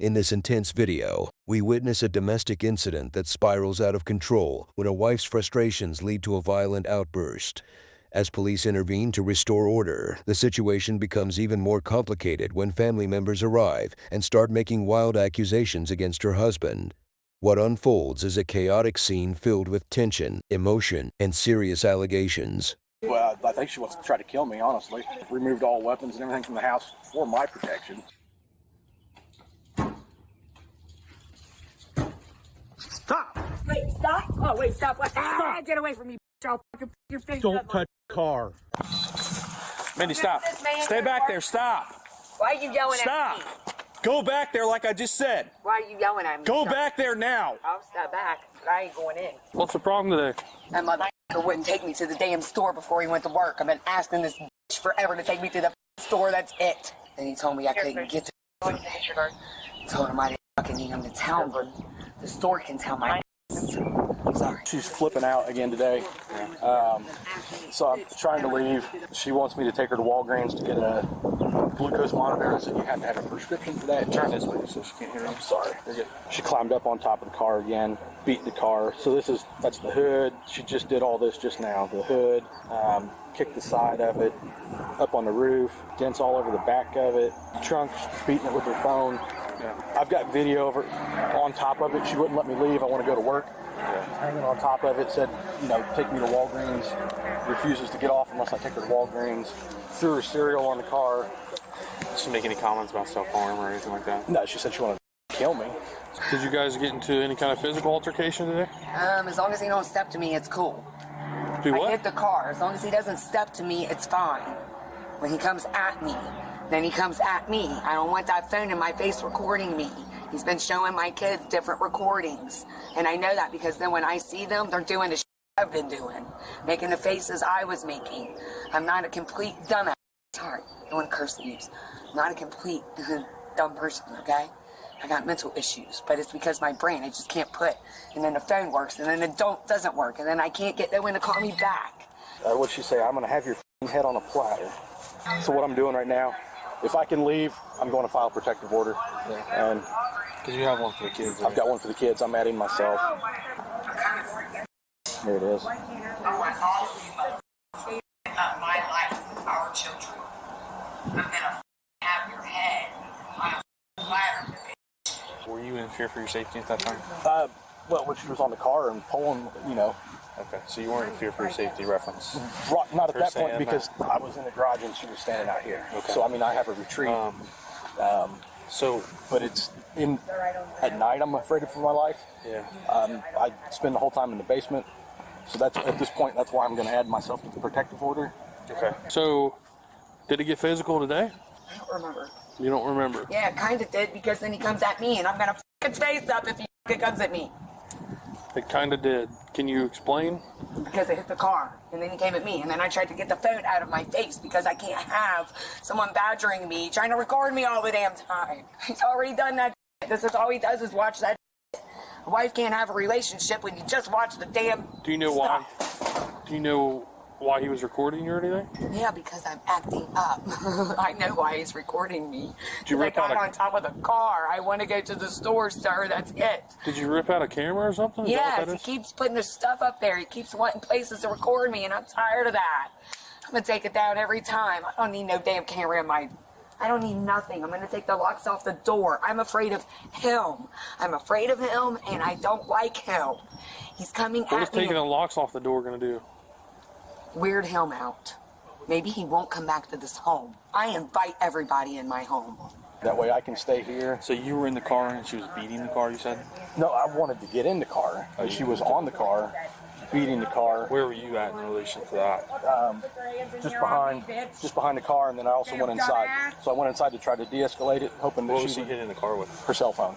In this intense video, we witness a domestic incident that spirals out of control when a wife's frustrations lead to a violent outburst. As police intervene to restore order, the situation becomes even more complicated when family members arrive and start making wild accusations against her husband. What unfolds is a chaotic scene filled with tension, emotion, and serious allegations. Well, I think she wants to try to kill me, honestly. Removed all weapons and everything from the house for my protection. Stop! Wait, stop! Oh, wait, stop! What? Ah, get away from me, bitch! I'll fucking your face. Don't touch the car. Mindy, stop. Stay back there. Stop. Why are you yelling Stop. at me? Go back there like I just said. Why are you yelling at me? Go back there now. I'll step back, but I ain't going in. What's the problem today? That motherfucker wouldn't take me to the damn store before he went to work. I've been asking this bitch forever to take me to the store. That's it. And he told me I couldn't get to the told him I didn't fucking need him to tell me. The store can tell my I'm sorry. She's flipping out again today. So I'm trying to leave. She wants me to take her to Walgreens to get a glucose monitor. So you have to have a prescription for that. Turn this way so she can't hear me. I'm sorry. She climbed up on top of the car again, beat the car. So that's the hood. She just did all this just now. The hood, kicked the side of it, up on the roof, dents all over the back of it. Trunk, beating it with her phone. I've got video of her on top of it. She wouldn't let me leave. I want to go to work. Hanging on top of it, said, take me to Walgreens. Refuses to get off unless I take her to Walgreens. Threw her cereal on the car. Did she make any comments about self-harm or anything like that? No, she said she wanted to kill me. Did you guys get into any kind of physical altercation today? As long as he don't step to me, it's cool. Do what? I hit the car. As long as he doesn't step to me, it's fine. When he comes at me, then he comes at me. I don't want that phone in my face recording me. He's been showing my kids different recordings. And I know that because then when I see them, they're doing the shit I've been doing. Making the faces I was making. I'm not a complete dumbass. Sorry, I don't want to curse the news. I'm not a complete dumb person, okay? I got mental issues, but it's because my brain, I just can't put. And then the phone works, and then it doesn't work, and then I can't get no one to call me back. What'd she say? I'm going to have your head on a platter. So what I'm doing right now, if I can leave, I'm going to file a protective order. And Because you have one for the kids. Right? I've got one for the kids. I'm adding myself. There it is. I want all of you up my life, our children. I'm gonna have your head on a platter. Were you in fear for your safety at that time? Well, when she was on the car and pulling, Okay, so you weren't in fear for your safety reference. Not at that saying point because I was in the garage and she was standing out here. Okay. So, I have a retreat. But it's at night I'm afraid for my life. Yeah. I spend the whole time in the basement. So that's at this point, that's why I'm going to add myself to the protective order. Okay. So, did it get physical today? I don't remember. You don't remember? Yeah, it kind of did because then he comes at me and I'm gonna fuck his face up if he comes at me. It kind of did. Can you explain? Because I hit the car and then he came at me and then I tried to get the phone out of my face because I can't have someone badgering me, trying to record me all the damn time. He's already done that. This is all he does is watch that. A wife can't have a relationship when you just watch the damn Do you know stuff. why? Do you know why he was recording you or anything? Yeah, because I'm acting up. I know why he's recording me. Did you I rip got out on top of the car. I want to go to the store, sir. That's it. Did you rip out a camera or something? Is that Yes, what that he is? keeps putting his stuff up there. He keeps wanting places to record me, and I'm tired of that. I'm going to take it down every time. I don't need no damn camera in my... I don't need nothing. I'm going to take the locks off the door. I'm afraid of him. I'm afraid of him, and I don't like him. He's coming What is at me. taking the locks off the door going to do? Weird him out. Maybe he won't come back to this home. I invite everybody in my home. That way I can stay here. So you were in the car and she was beating the car, you said? No, I wanted to get in the car. She was on the car, beating the car. Where were you at in relation to that? Just behind the car, and then I also went inside. So I went inside to try to de-escalate it, hoping that What she was he would hitting the car with? her cell phone.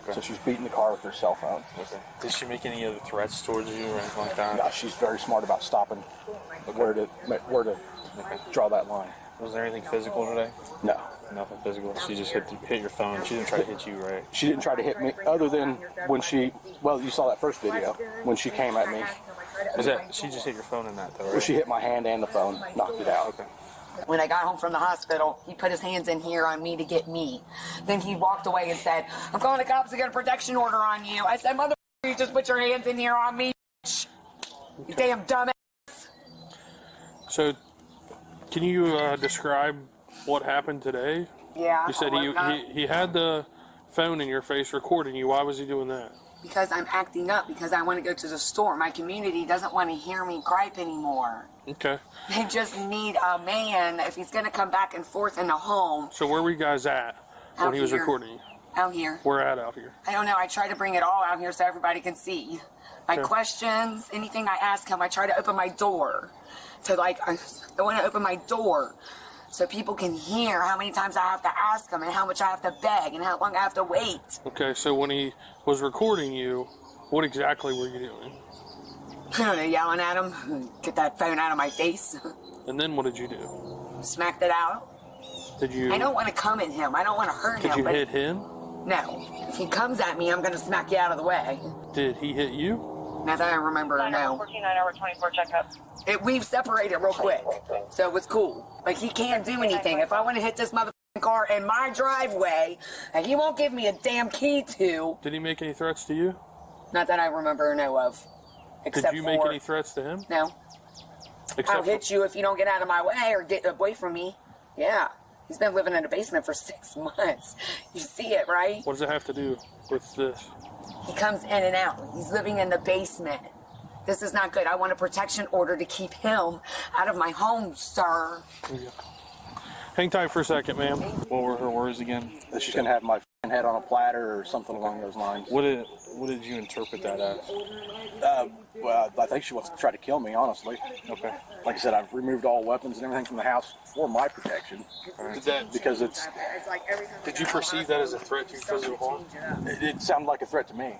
Okay. So she's beating the car with her cell phone. Okay. Did she make any other threats towards you or anything like that? Yeah, she's very smart about stopping where to draw that line. Was there anything physical today? No. Nothing physical. She just hit your phone. She didn't try to hit you, right? She didn't try to hit me, other than when you saw that first video, when she came at me. She just hit your phone in that, though, right? Well, she hit my hand and the phone, knocked it out. Okay. When I got home from the hospital, he put his hands in here on me to get me. Then he walked away and said, I'm calling the cops to get a protection order on you. I said, mother, you just put your hands in here on me. You damn dumbass. So, can you describe what happened today? Yeah. You said he had the phone in your face recording you. Why was he doing that? Because I'm acting up, because I want to go to the store. My community doesn't want to hear me gripe anymore. Okay. They just need a man if he's going to come back and forth in the home. So where were you guys at when he was recording you? Out here. Where at out here? I don't know. I try to bring it all out here so everybody can see. My questions, anything I ask him, I try to open my door. So, like, I want to open my door so people can hear how many times I have to ask him and how much I have to beg and how long I have to wait. Okay, so when he was recording you, what exactly were you doing? I don't know, yelling at him, get that phone out of my face. And then what did you do? Smacked it out. Did you? I don't want to come at him. I don't want to hurt him. Did you hit him? No. If he comes at me, I'm going to smack you out of the way. Did he hit you? Not that I remember, no. 14, 9 hour 24 checkup. We've separated real quick, so it was cool. Like, he can't do anything. If I want to hit this motherfucking car in my driveway, and he won't give me a damn key to. Did he make any threats to you? Not that I remember or know of. Except Did you make any threats to him? No. I'll hit you if you don't get out of my way or get away from me. Yeah. He's been living in a basement for 6 months. You see it, right? What does it have to do with this? He comes in and out. He's living in the basement. This is not good. I want a protection order to keep him out of my home, sir. Yeah. Hang tight for a second, ma'am. What were her words again? That she's gonna have my head on a platter or something along those lines. What did you interpret that as? Well, I think she wants to try to kill me, honestly. Okay. Like I said, I've removed all weapons and everything from the house for my protection. Because it's. Did you perceive that as a threat to your physical harm? It sounded like a threat to me.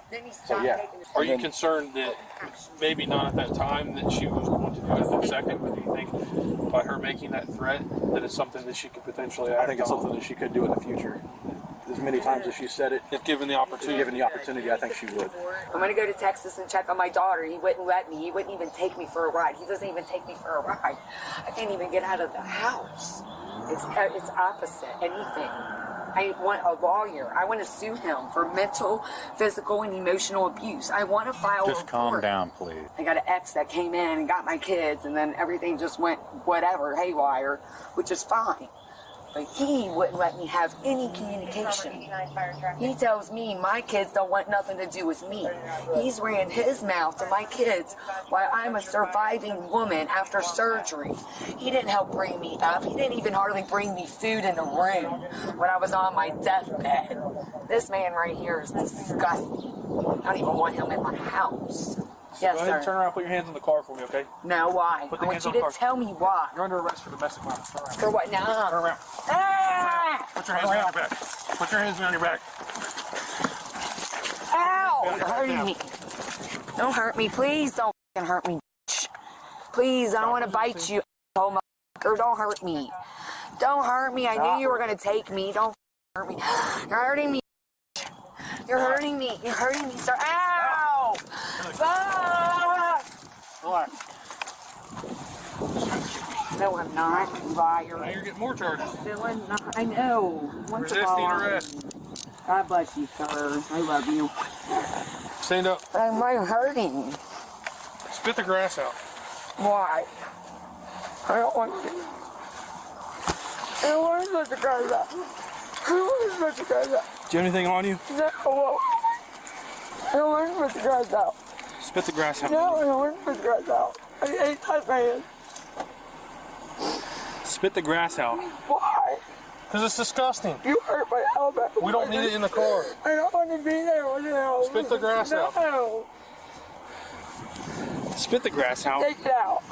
So yeah. Are you concerned that maybe not at that time that she was going to do it in a second, but do you think by her making that threat that it's something that she could potentially act I think it's on? something that she could do in the future. As many times as she said it, If given the opportunity. given the opportunity, I think she would. I'm going to go to Texas and check on my daughter. He wouldn't let me. He wouldn't even take me for a ride. He doesn't even take me for a ride. I can't even get out of the house. It's opposite anything. I want a lawyer. I want to sue him for mental, physical, and emotional abuse. I want to file a Just calm report. down, please. I got an ex that came in and got my kids, and then everything just went whatever, haywire, which is fine. But he wouldn't let me have any communication. He tells me my kids don't want nothing to do with me. He's ran his mouth to my kids while I'm a surviving woman after surgery. He didn't help bring me up. He didn't even hardly bring me food in the room when I was on my deathbed. This man right here is disgusting. I don't even want him in my house. Yes, Go ahead and sir. turn around and put your hands on the car for me, okay? No, why? Put I the want hands you on the to car. tell me why. You're under arrest for domestic violence. Turn around. For what now? Turn around. Ah! Put your hands behind your back. Put your hands behind your back. Ow! You're hurting me. Don't hurt me. Please don't fucking hurt me. Bitch. Please, I don't want to bite you. Oh, motherfucker. Don't hurt me. Don't hurt me. I knew you were going to take me. Don't hurt me. You're hurting me. You're hurting me. You're hurting me, sir. Ow! Ah! Relax. No, I'm not. Liar. Now you're getting more charges. No, I'm not. I know. Once of Resisting all, arrest. God bless you, sir. I love you. Stand up. I'm hurting. Spit the grass out. Why? I don't want to. I don't want to spit the grass out. I don't want to spit the grass out. Do you have anything on you? No. I don't want to spit the grass out. Spit the grass out. No, I don't want to spit the grass out. I hate that man. Spit the grass out. Why? Because it's disgusting. You hurt my elbow. We don't need it in the car. I don't want to be there with him. Spit the grass out. No. Spit the grass out. Take it out.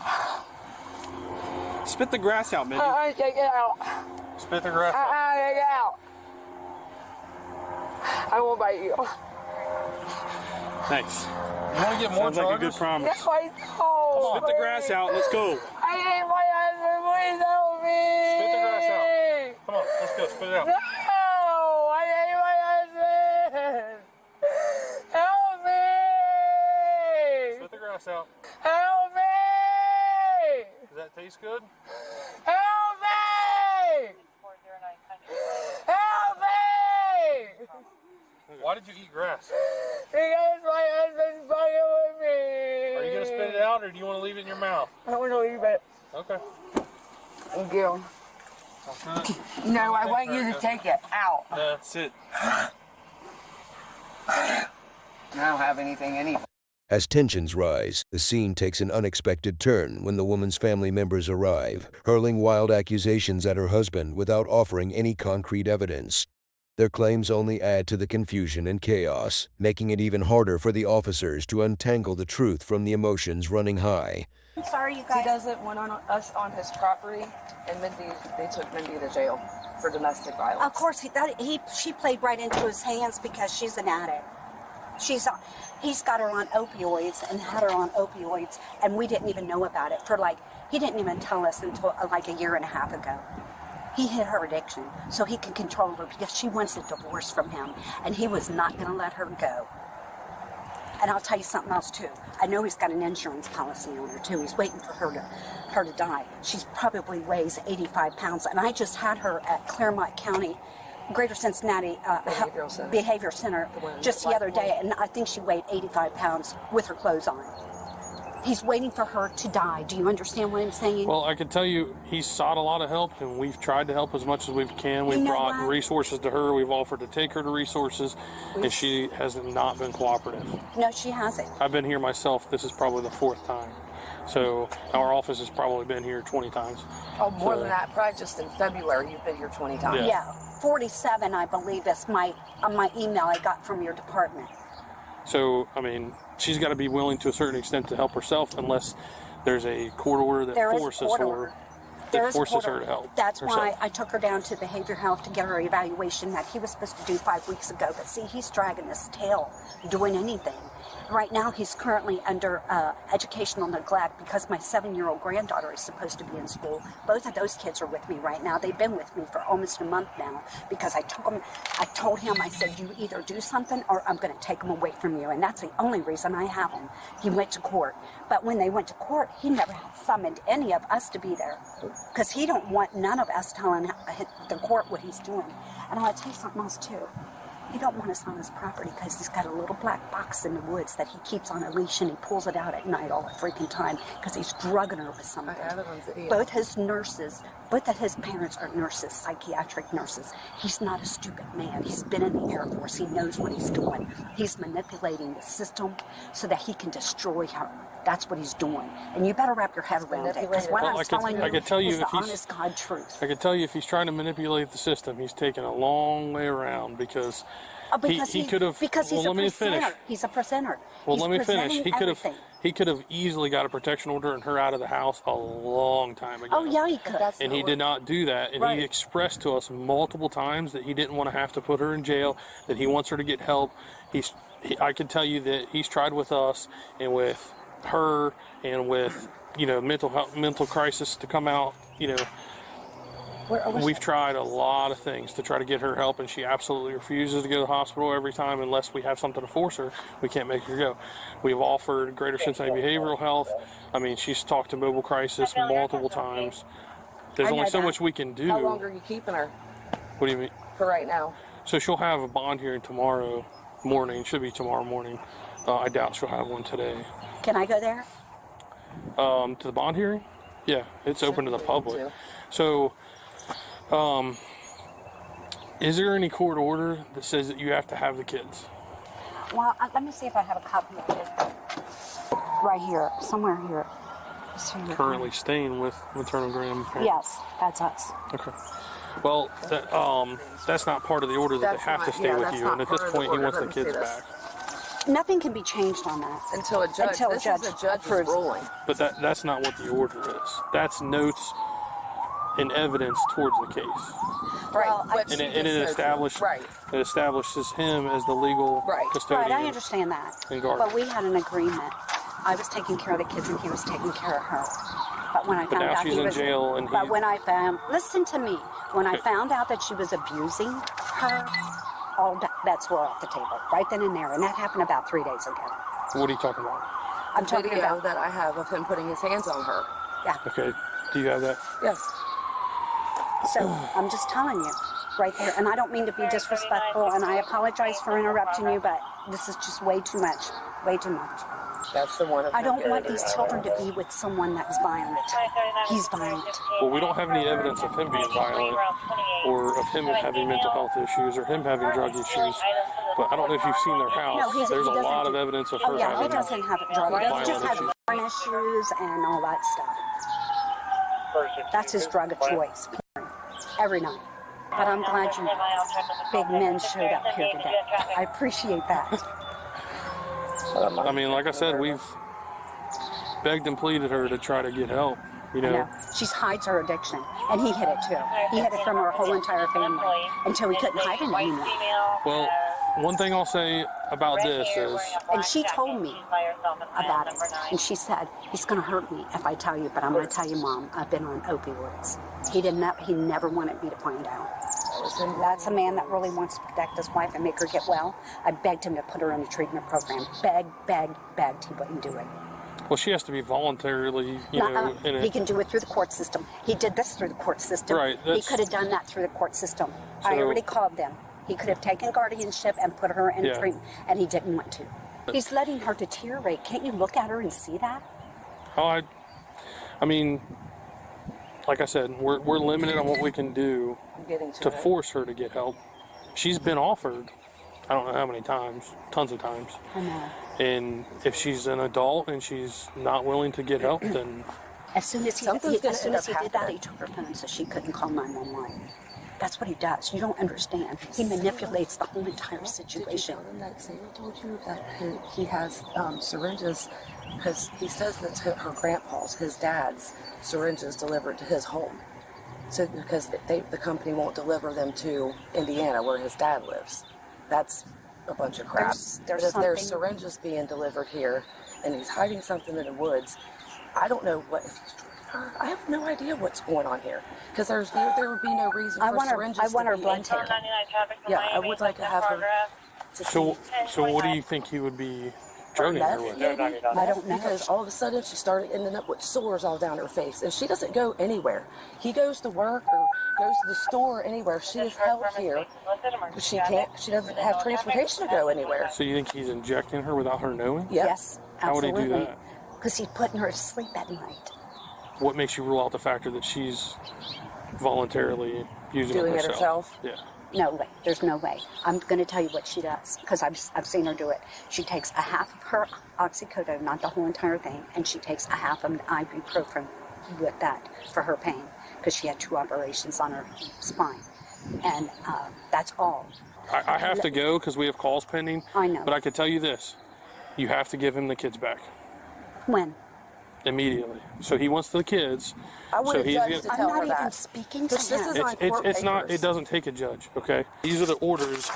Spit the grass out, Mindy. Take it out. Spit the grass out. Take it out. I won't bite you. Thanks. You want to get more Sounds like a charges? good promise. No, I don't. Spit the grass out. Let's go. I hate my husband. Please help me. Spit the grass out. Come on, let's go. Spit it out. No, I hate my husband. Help me. Spit the grass out. Help me. Does that taste good? Help me. Why did you eat grass? Because my husband's fucking with me. Are you gonna spit it out, or do you want to leave it in your mouth? I want to leave it. Okay. Thank you. No, I want you to take it out. That's it. I don't have anything anyway. As tensions rise, the scene takes an unexpected turn when the woman's family members arrive, hurling wild accusations at her husband without offering any concrete evidence. Their claims only add to the confusion and chaos, making it even harder for the officers to untangle the truth from the emotions running high. I'm sorry, you guys. He doesn't want us on his property, and they took Mindy to jail for domestic violence. Of course, she played right into his hands because she's an addict. He's got her on opioids and had her on opioids, and we didn't even know about it he didn't even tell us until like a year and a half ago. He hid her addiction so he can control her because she wants a divorce from him, and he was not going to let her go. And I'll tell you something else too. I know he's got an insurance policy on her too. He's waiting for her to die. She's probably weighs 85 pounds, and I just had her at Claremont County Greater Cincinnati Behavior Center just the other day, and I think she weighed 85 pounds with her clothes on. He's waiting for her to die. Do you understand what I'm saying? Well, I can tell you he's sought a lot of help, and we've tried to help as much as we can. We've brought resources to her. We've offered to take her to resources, and she has not been cooperative. No, she hasn't. I've been here myself. This is probably the 4th time. So our office has probably been here 20 times. Oh, more than that. Probably just in February you've been here 20 times. Yeah. 47, I believe, is my email I got from your department. So, I mean, she's got to be willing to a certain extent to help herself unless there's a court order that forces her to help. That's herself. why I took her down to behavioral health to get her evaluation that he was supposed to do 5 weeks ago. But see, he's dragging his tail doing anything. Right now, he's currently under educational neglect because my 7-year-old granddaughter is supposed to be in school. Both of those kids are with me right now. They've been with me for almost a month now because I told him, I said, you either do something or I'm going to take them away from you. And that's the only reason I have them. He went to court. But when they went to court, he never summoned any of us to be there because he don't want none of us telling the court what he's doing. And I'll tell you something else, too. He don't want us on his property because he's got a little black box in the woods that he keeps on a leash, and he pulls it out at night all the freaking time because he's drugging her with something. Both of his parents are nurses, psychiatric nurses. He's not a stupid man. He's been in the Air Force. He knows what he's doing. He's manipulating the system so that he can destroy her. That's what he's doing. And you better wrap your head around it because what I'm telling you is the honest God truth. I can tell you if he's trying to manipulate the system, he's taking a long way around because he could have. Because he's let me finish. He's a presenter. Well, let me finish. He could have easily got a protection order and her out of the house a long time ago. Oh yeah, he could. And he did not do that. And he expressed to us multiple times that he didn't want to have to put her in jail. That he wants her to get help. I can tell you that he's tried with us and with her and with mental crisis to come out. We've tried a lot of things to try to get her help, and she absolutely refuses to go to the hospital every time unless we have something to force her. We can't make her go. We've offered Greater Cincinnati Behavioral Health. I mean, she's talked to Mobile Crisis multiple times. There's only so much we can do. How long are you keeping her? What do you mean? For right now. So she'll have a bond hearing tomorrow morning. Should be tomorrow morning. I doubt she'll have one today. Can I go there? To the bond hearing? Yeah, it's open to the public. So, is there any court order that says that you have to have the kids? Well, let me see if I have a copy of it. Right here, somewhere here. Currently staying with maternal grandparents? Yes, that's us. Okay. Well, that's not part of the order that they have to stay with you, and at this point he wants the kids back. Nothing can be changed on that. Until a judge. Until a judge approves. Ruling. But that's not what the order is. That's notes and evidence towards the case. Right. Well, And it establishes him as the legal custodian. Right, I understand that. And guardian. But we had an agreement. I was taking care of the kids and he was taking care of her. But when I found out she's in jail and but when I found, listen to me, when I found out that she was abusing her, all bets were off the table, right then and there. And that happened about 3 days ago. What are you talking about? I'm talking about that I have of him putting his hands on her. Yeah. Okay. Do you have that? Yes. So I'm just telling you. right there. And I don't mean to be disrespectful, and I apologize for interrupting you, but this is just way too much. Way too much. That's the one. I don't want these children to be with someone that's violent. He's violent. Well, we don't have any evidence of him being violent or of him having mental health issues or him having drug issues. But I don't know if you've seen their house. No, There's a lot of evidence of her Oh, yeah, he having doesn't have drug issues. He violent just has issues. porn issues and all that stuff. That's his drug of choice, porn, every night. But I'm glad you big men showed up here today. I appreciate that. I mean, like I said, we've begged and pleaded her to try to get help. You I know, know. She hides her addiction, and he hid it too. He hid it from her whole entire family until he couldn't hide it anymore. well, one thing I'll say about this is, And she told me about it, and she said, he's going to hurt me if I tell you, but I'm going to tell you, Mom, I've been on opioids. He never wanted me to find out. That's a man that really wants to protect his wife and make her get well. I begged him to put her in a treatment program. Begged. He wouldn't do it. well, she has to be voluntarily, you know, in He it. can do it through the court system. He did this through the court system. Right, He that's- could have done that through the court system. I So- already called them. He could have taken guardianship and put her in Yeah. treatment, and he didn't want to. He's letting her deteriorate. Can't you look at her and see that? Oh, I mean, like I said, we're limited on what we can do to force her to get help. She's been offered, I don't know how many times, tons of times. I know. And if she's an adult and she's not willing to get help, then As soon as he Something's gonna as soon end as he up did that, happening. he took her phone so she couldn't call 911. That's what he does. You don't understand. He manipulates the whole entire situation. Did you tell him that Sarah told you that he has syringes? Because he says that her grandpa's, his dad's syringes delivered to his home. So because the company won't deliver them to Indiana where his dad lives. That's a bunch of crap. There's But if there's something- syringes being delivered here and he's hiding something in the woods, I don't know what if he's drugging her. I have no idea what's going on here. Because there would be no reason I for want her. syringes I want to her be blood in- taken. Yeah, I would like to have her to so see. what do you think he would be drugging her with? I don't know. Because all of a sudden she started ending up with sores all down her face, and she doesn't go anywhere. He goes to work or goes to the store or anywhere. She is held here. She can't. She doesn't have transportation to go anywhere. So you think he's injecting her without her knowing? Yep. Yes, How would he do absolutely. that? Because he's putting her to sleep at night. What makes you rule out the factor that she's voluntarily using Doing it it herself? Yeah. No way. There's no way. I'm going to tell you what she does because I've seen her do it. She takes a half of her oxycodone, not the whole entire thing, and she takes a half of an ibuprofen with that for her pain because she had 2 operations on her spine, and that's all. I have to go because we have calls pending. I know. But I can tell you this. You have to give him the kids back When? immediately. So he wants the kids. I would So have he's judged gonna- to I'm tell not her even that. speaking to This is him. on It's court not, papers. it doesn't take a judge, okay? These are the orders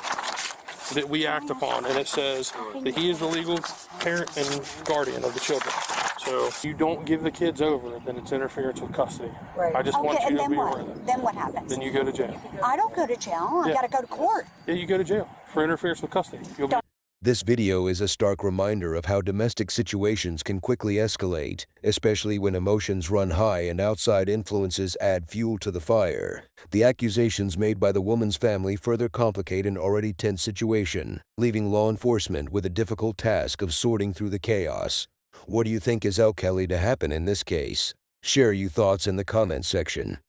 that we act upon, and it says that he is the legal parent and guardian of the children. So if you don't give the kids over, then it's interference with custody. Right. I just want Okay, you and to then be aware what? of that. Then what happens? Then you go to jail. I don't go to jail. I Yeah. got to go to court. Yeah, you go to jail for interference with custody. You'll be This video is a stark reminder of how domestic situations can quickly escalate, especially when emotions run high and outside influences add fuel to the fire. The accusations made by the woman's family further complicate an already tense situation, leaving law enforcement with a difficult task of sorting through the chaos. What do you think is likely to happen in this case? Share your thoughts in the comments section.